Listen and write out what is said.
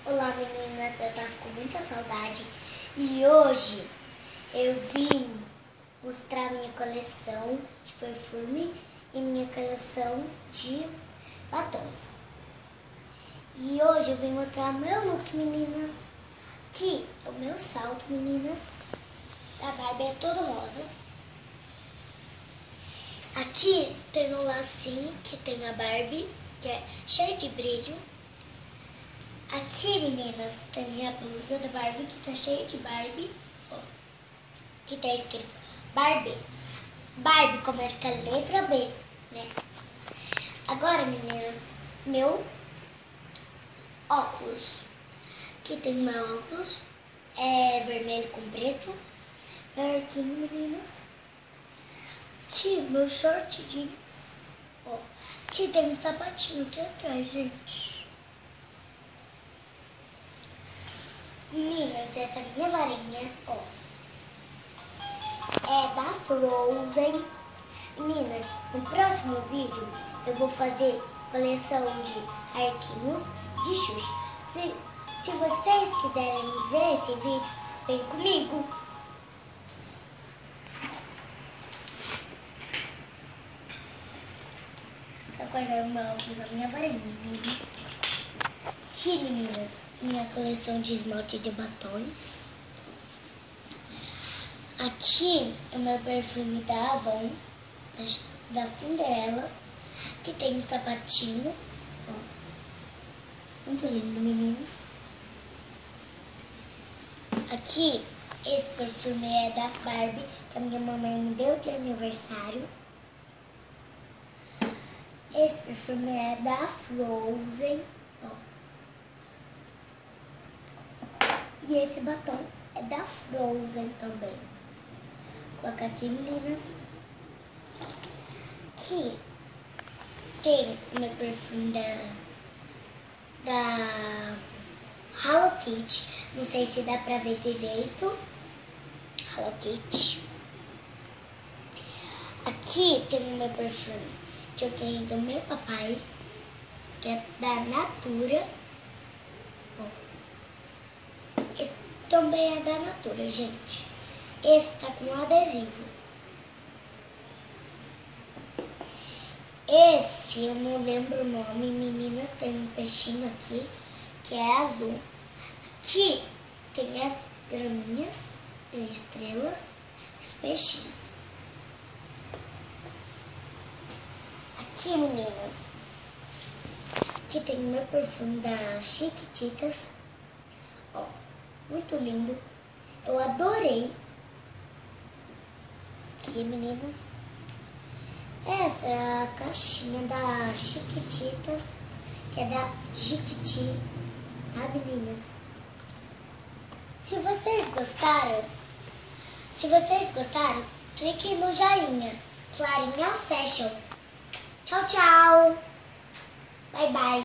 Olá meninas, eu tava com muita saudade e hoje eu vim mostrar minha coleção de perfume e minha coleção de batons. E hoje eu vim mostrar meu look, meninas, que o meu salto, meninas, da Barbie é todo rosa. Aqui tem um lacinho que tem a Barbie, que é cheio de brilho. Aqui, meninas, tem minha blusa da Barbie, que tá cheia de Barbie, ó, que tá escrito Barbie. Barbie começa com a letra B, né? Agora, meninas, meu óculos. Aqui tem meu óculos, é vermelho com preto. Aqui, meninas. Aqui, meu short jeans. Ó, aqui tem um sapatinho aqui atrás, gente. Meninas, essa minha varinha, ó, é da Frozen. Meninas, no próximo vídeo eu vou fazer coleção de arquinhos de Xuxa. Se vocês quiserem ver esse vídeo, vem comigo. Vou guardar o meu óculos na minha varinha, meninas. Aqui, meninas, minha coleção de esmalte de batons. Aqui é o meu perfume da Avon, da Cinderela, que tem um sapatinho, ó, muito lindo, meninas. Aqui, esse perfume é da Barbie, que a minha mamãe me deu de aniversário. Esse perfume é da Frozen, ó. E esse batom é da Frozen também. Vou colocar aqui, meninas. Aqui tem o meu perfume da Hello Kitty. Não sei se dá pra ver direito. Hello Kitty. Aqui tem o meu perfume que eu tenho do meu papai, que é da Natura. Esse também é da Natura, gente. Esse tá com adesivo. Esse, eu não lembro o nome, meninas, tem um peixinho aqui, que é azul. Aqui tem as graminhas, tem a estrela, os peixinhos. Aqui, meninas, aqui tem o meu perfume da Chiquititas. Ó, muito lindo. Eu adorei. Aqui, meninas. Essa é a caixinha da Chiquititas, que é da Chiquiti, tá, meninas? Se vocês gostaram, cliquem no joinha. Clarinha Fashion. Tchau, tchau. Bye, bye.